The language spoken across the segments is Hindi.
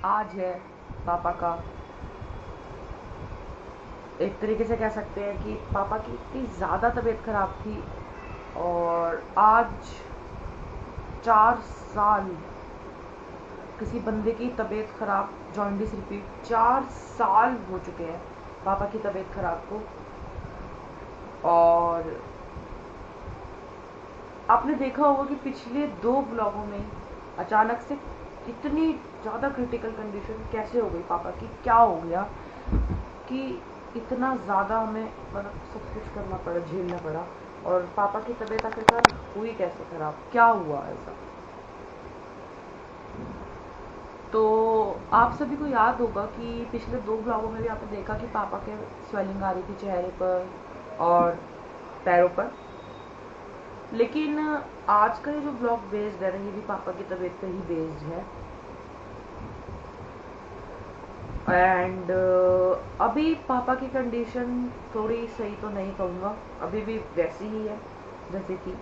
आज है पापा का, एक तरीके से कह सकते हैं कि पापा की इतनी ज़्यादा तबीयत खराब थी और आज 4 साल किसी बंदे की तबीयत खराब, जॉइंटिस रिपीट, 4 साल हो चुके हैं पापा की तबीयत खराब को। और आपने देखा होगा कि पिछले 2 ब्लॉगों में अचानक से कितनी ज़्यादा क्रिटिकल कंडीशन कैसे हो गई पापा की, क्या हो गया कि इतना ज़्यादा हमें मतलब सब कुछ करना पड़ा, झेलना पड़ा। और पापा की तबीयत आखिरकार हुई कैसे खराब, क्या हुआ ऐसा। तो आप सभी को याद होगा कि पिछले 2 ब्लॉगों में भी आपने देखा कि पापा के स्वेलिंग आ रही थी चेहरे पर और पैरों पर। लेकिन आज का ये जो ब्लॉग बेस्ड है ना, ये भी पापा की तबीयत पर ही बेस्ड है। एंड अभी पापा की कंडीशन थोड़ी सही तो नहीं कहूँगा, अभी भी वैसी ही है जैसे कि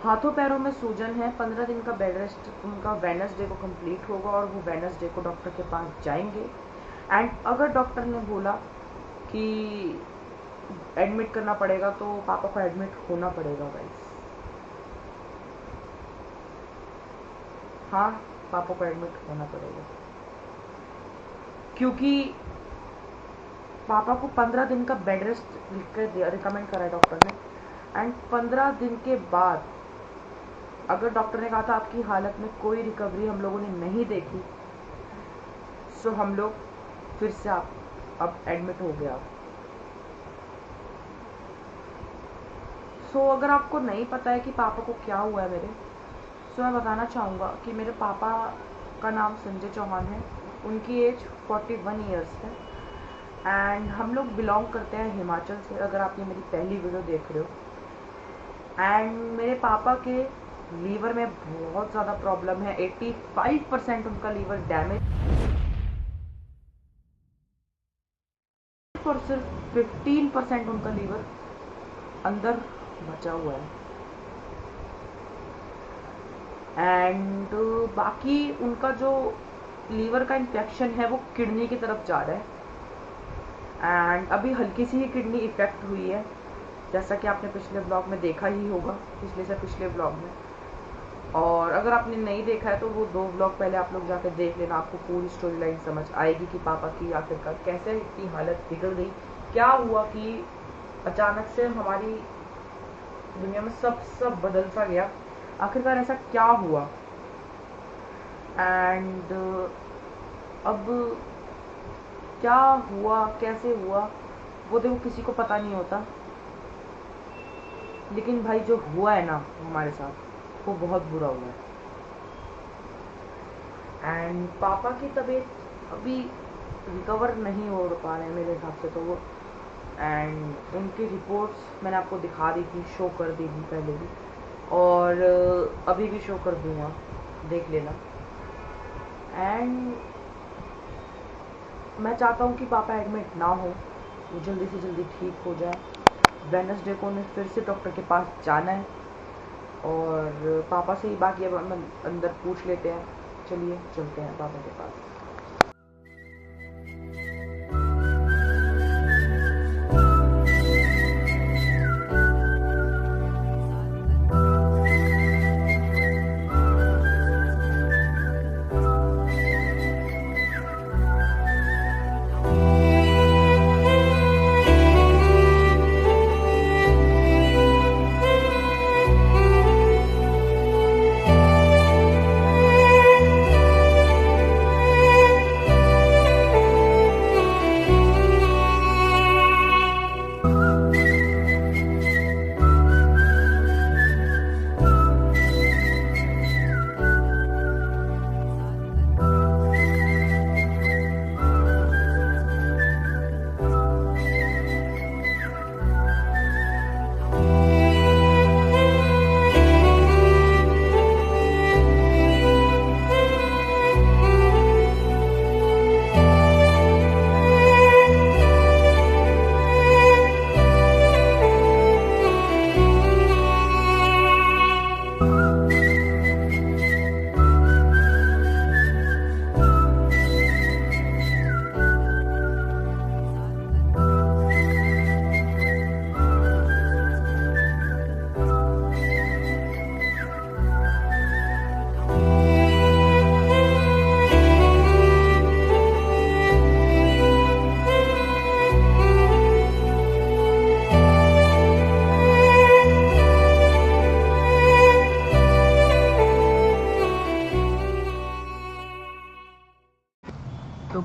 हाथों पैरों में सूजन है। 15 दिन का बेड रेस्ट उनका वेडनेसडे को कंप्लीट होगा और वो वेडनेसडे को डॉक्टर के पास जाएंगे। एंड अगर डॉक्टर ने बोला कि एडमिट करना पड़ेगा तो पापा को एडमिट होना पड़ेगा गाइस। हाँ, पापा को एडमिट होना पड़ेगा क्योंकि पापा को 15 दिन का बेड रेस्ट लिख कर रिकमेंड करा है डॉक्टर ने। एंड 15 दिन के बाद अगर डॉक्टर ने कहा था आपकी हालत में कोई रिकवरी हम लोगों ने नहीं देखी, सो हम लोग फिर से आप अब एडमिट हो गया। सो अगर आपको नहीं पता है कि पापा को क्या हुआ है मेरे, सो मैं बताना चाहूँगा कि मेरे पापा का नाम संजय चौहान है, उनकी एज 41 ईयर्स है। एंड हम लोग बिलोंग करते हैं हिमाचल से, अगर आप ये मेरी पहली वीडियो देख रहे हो। एंड मेरे पापा के लीवर में बहुत ज़्यादा प्रॉब्लम है, 85% उनका लीवर डैमेज और सिर्फ 15% उनका लीवर अंदर बचा हुआ है। एंड बाकी उनका जो लीवर का इन्फेक्शन है वो किडनी की तरफ जा रहा है। एंड अभी हल्की सी ही किडनी इफेक्ट हुई है, जैसा कि आपने पिछले ब्लॉग में देखा ही होगा, पिछले से पिछले ब्लॉग में। और अगर आपने नहीं देखा है तो वो 2 ब्लॉग पहले आप लोग जाकर देख लेना, आपको पूरी स्टोरी लाइन समझ आएगी कि पापा की आखिरकार कैसे इतनी हालत बिगड़ गई, क्या हुआ कि अचानक से हमारी दुनिया में सब बदल सा गया, आखिरकार ऐसा क्या हुआ। एंड अब क्या हुआ, कैसे हुआ, वो देखो किसी को पता नहीं होता। लेकिन भाई जो हुआ है ना हमारे साथ, वो बहुत बुरा हुआ है। एंड पापा की तबीयत अभी रिकवर नहीं हो पा रहे हैं मेरे हिसाब से तो वो। एंड उनकी रिपोर्ट्स मैंने आपको दिखा दी थी, शो कर दी थी पहले भी, और अभी भी शो कर दूंगा, देख लेना। एंड मैं चाहता हूँ कि पापा एडमिट ना हो, वो जल्दी से जल्दी ठीक हो जाए। वेडनेसडे को उन्हें फिर से डॉक्टर के पास जाना है और पापा से ही बाकी अब हम अंदर पूछ लेते हैं। चलिए चलते हैं पापा के पास।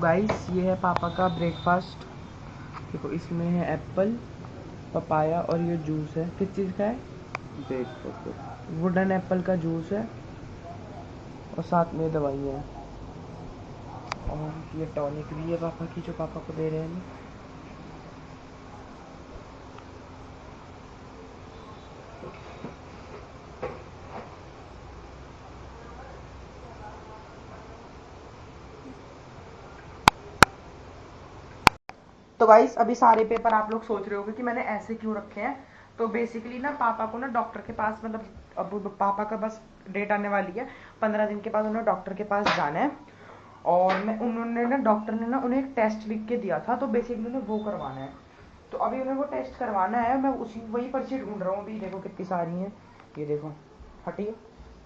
गाइस ये है पापा का ब्रेकफास्ट। देखो इसमें है एप्पल, पपाया और ये जूस है। किस चीज़ का है? ब्रेकफास्ट। वुडन एप्पल का जूस है और साथ में दवाइयाँ हैं और ये टॉनिक भी है पापा की, जो पापा को दे रहे हैं। तो गाइस अभी सारे पेपर आप लोग सोच रहे होगे कि मैंने ऐसे क्यों रखे हैं। तो बेसिकली ना पापा को ना डॉक्टर के पास, मतलब अब पापा का बस डेट आने वाली है, 15 दिन के बाद उन्हें डॉक्टर के पास जाना है। और मैं उन्होंने ना डॉक्टर ने ना उन्हें एक टेस्ट लिख के दिया था, तो बेसिकली उन्हें वो करवाना है। तो अभी उन्हें वो टेस्ट करवाना है, मैं उसी वही पर्ची ढूंढ रहा हूँ। अभी देखो कितनी सारी हैं, ये देखो हटिए,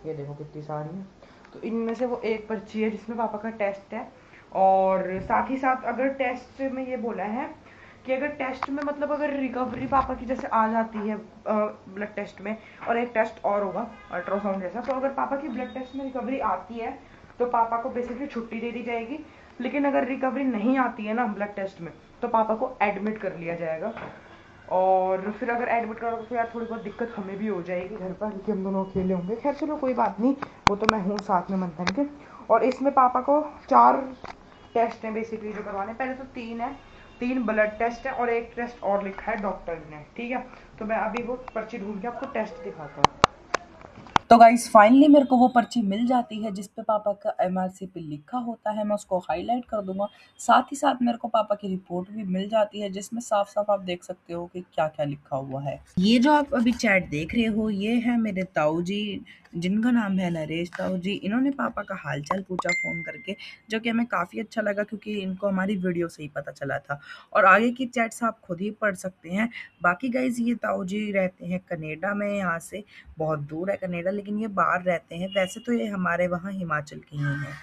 ये देखो कितनी सारी हैं। तो इनमें से वो एक पर्ची है जिसमें पापा का टेस्ट है। और साथ ही साथ अगर टेस्ट में ये बोला है कि अगर टेस्ट में मतलब अगर रिकवरी पापा की जैसे आ जाती है ब्लड टेस्ट में, और एक टेस्ट और होगा अल्ट्रासाउंड जैसा, तो अगर पापा की ब्लड टेस्ट में रिकवरी आती है तो पापा को बेसिकली छुट्टी दे दी जाएगी। लेकिन अगर रिकवरी नहीं आती है ना ब्लड टेस्ट में, तो पापा को एडमिट कर लिया जाएगा। और फिर अगर एडमिट करोगे तो फिर यार थोड़ी बहुत दिक्कत हमें भी हो जाएगी घर पर, क्योंकि हम दोनों अकेले होंगे। खैर चलो कोई बात नहीं, वो तो मैं हूँ साथ में मंथन के। और इसमें पापा को 4 टेस्ट हैं बेसिकली जो करवाने। पहले तो 3 है, 3 ब्लड टेस्ट है और एक टेस्ट और लिखा है डॉक्टर ने, ठीक है। तो मैं अभी वो पर्ची ढूंढ के आपको टेस्ट दिखाता हूँ। तो गाइस फाइनली मेरे को वो पर्ची मिल जाती है जिस पे पापा का एमआरसी पे लिखा होता है। मैं उसको हाईलाइट कर दूंगा। साथ ही साथ मेरे को पापा की रिपोर्ट भी मिल जाती है जिसमें साफ साफ आप देख सकते हो कि क्या क्या लिखा हुआ है। ये जो आप अभी चैट देख रहे हो ये है मेरे ताऊ जी, जिनका नाम है नरेश ताऊ जी। इन्होंने पापा का हालचाल पूछा फ़ोन करके, जो कि हमें काफ़ी अच्छा लगा क्योंकि इनको हमारी वीडियो से ही पता चला था। और आगे की चैट्स आप खुद ही पढ़ सकते हैं। बाकी गाइज़ ये ताऊ जी रहते हैं कनाडा में, यहाँ से बहुत दूर है कनाडा, लेकिन ये बाहर रहते हैं। वैसे तो ये हमारे वहाँ हिमाचल के ही हैं।